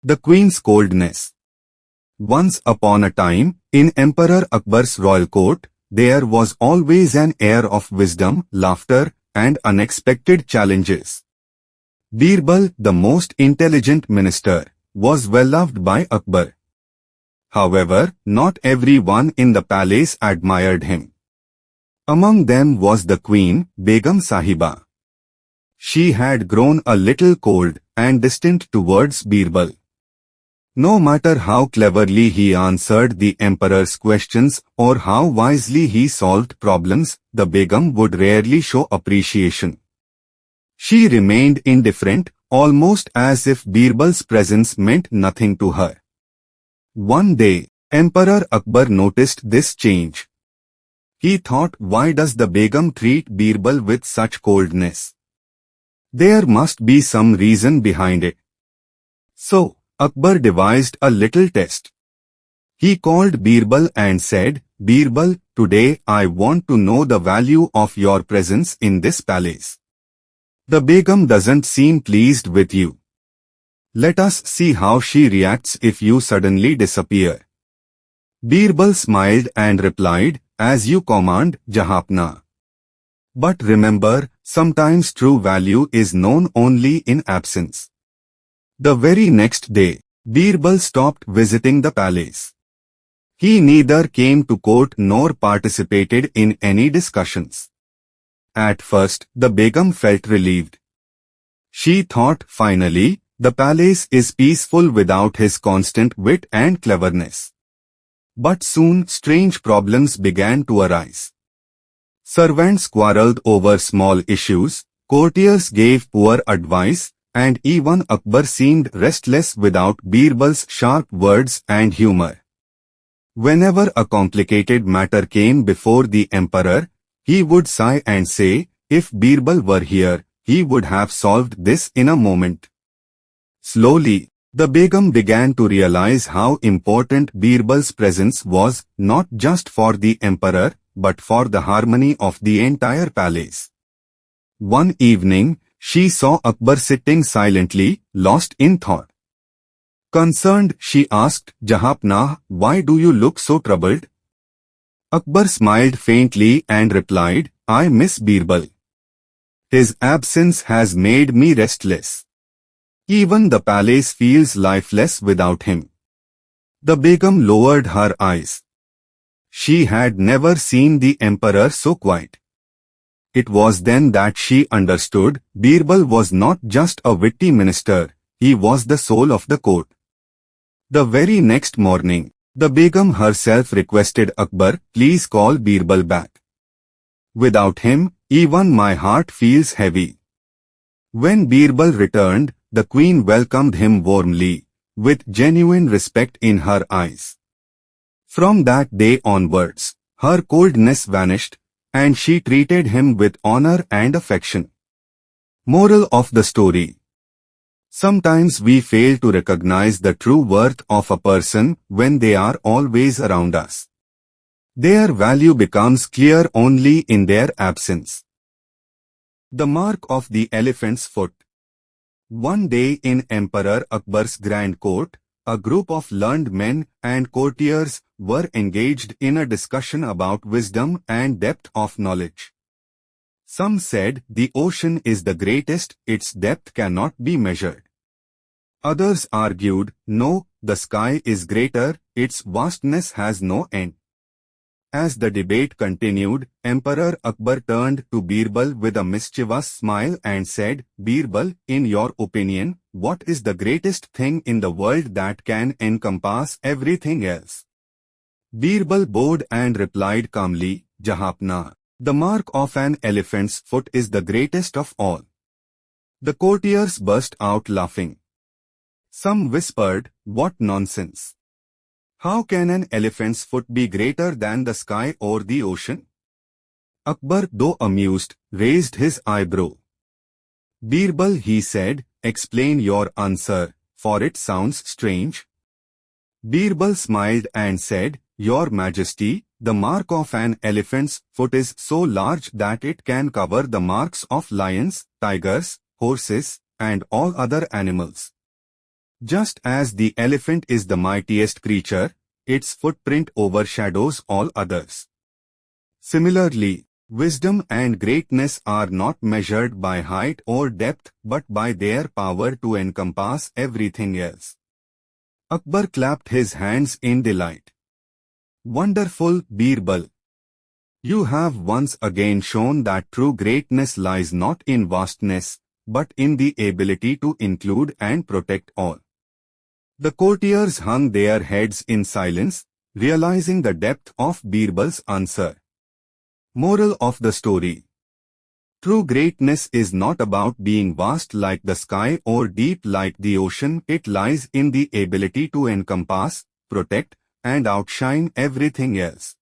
The Queen's Coldness. Once upon a time, in Emperor Akbar's royal court, there was always an air of wisdom, laughter, and unexpected challenges. Birbal, the most intelligent minister, was well loved by Akbar. However, not everyone in the palace admired him. Among them was the Queen, Begum Sahiba. She had grown a little cold and distant towards Birbal. No matter how cleverly he answered the emperor's questions or how wisely he solved problems, the Begum would rarely show appreciation. She remained indifferent, almost as if Birbal's presence meant nothing to her. One day, Emperor Akbar noticed this change. He thought, why does the Begum treat Birbal with such coldness? There must be some reason behind it. So, Akbar devised a little test. He called Birbal and said, Birbal, today I want to know the value of your presence in this palace. The Begum doesn't seem pleased with you. Let us see how she reacts if you suddenly disappear. Birbal smiled and replied, as you command, Jahapna. But remember, sometimes true value is known only in absence. The very next day, Birbal stopped visiting the palace. He neither came to court nor participated in any discussions. At first, the Begum felt relieved. She thought, finally, the palace is peaceful without his constant wit and cleverness. But soon strange problems began to arise. Servants quarreled over small issues, courtiers gave poor advice, and even Akbar seemed restless without Birbal's sharp words and humor. Whenever a complicated matter came before the emperor, he would sigh and say, if Birbal were here, he would have solved this in a moment. Slowly, the Begum began to realize how important Birbal's presence was, not just for the emperor, but for the harmony of the entire palace. One evening, she saw Akbar sitting silently, lost in thought. Concerned, she asked, Jahapna, why do you look so troubled? Akbar smiled faintly and replied, I miss Birbal. His absence has made me restless. Even the palace feels lifeless without him. The Begum lowered her eyes. She had never seen the emperor so quiet. It was then that she understood, Birbal was not just a witty minister, he was the soul of the court. The very next morning, the Begum herself requested Akbar, please call Birbal back. Without him, even my heart feels heavy. When Birbal returned, the queen welcomed him warmly, with genuine respect in her eyes. From that day onwards, her coldness vanished, and she treated him with honor and affection. Moral of the story. Sometimes we fail to recognize the true worth of a person when they are always around us. Their value becomes clear only in their absence. The mark of the elephant's foot. One day in Emperor Akbar's grand court, a group of learned men and courtiers were engaged in a discussion about wisdom and depth of knowledge. Some said the ocean is the greatest, its depth cannot be measured. Others argued, no, the sky is greater, its vastness has no end. As the debate continued, Emperor Akbar turned to Birbal with a mischievous smile and said, Birbal, in your opinion, what is the greatest thing in the world that can encompass everything else? Birbal bowed and replied calmly, Jahapna, the mark of an elephant's foot is the greatest of all. The courtiers burst out laughing. Some whispered, what nonsense! How can an elephant's foot be greater than the sky or the ocean? Akbar, though amused, raised his eyebrow. Birbal, he said, explain your answer, for it sounds strange. Birbal smiled and said, Your Majesty, the mark of an elephant's foot is so large that it can cover the marks of lions, tigers, horses, and all other animals. Just as the elephant is the mightiest creature, its footprint overshadows all others. Similarly, wisdom and greatness are not measured by height or depth but by their power to encompass everything else. Akbar clapped his hands in delight. Wonderful, Birbal! You have once again shown that true greatness lies not in vastness, but in the ability to include and protect all. The courtiers hung their heads in silence, realizing the depth of Birbal's answer. Moral of the story: true greatness is not about being vast like the sky or deep like the ocean. It lies in the ability to encompass, protect, and outshine everything else.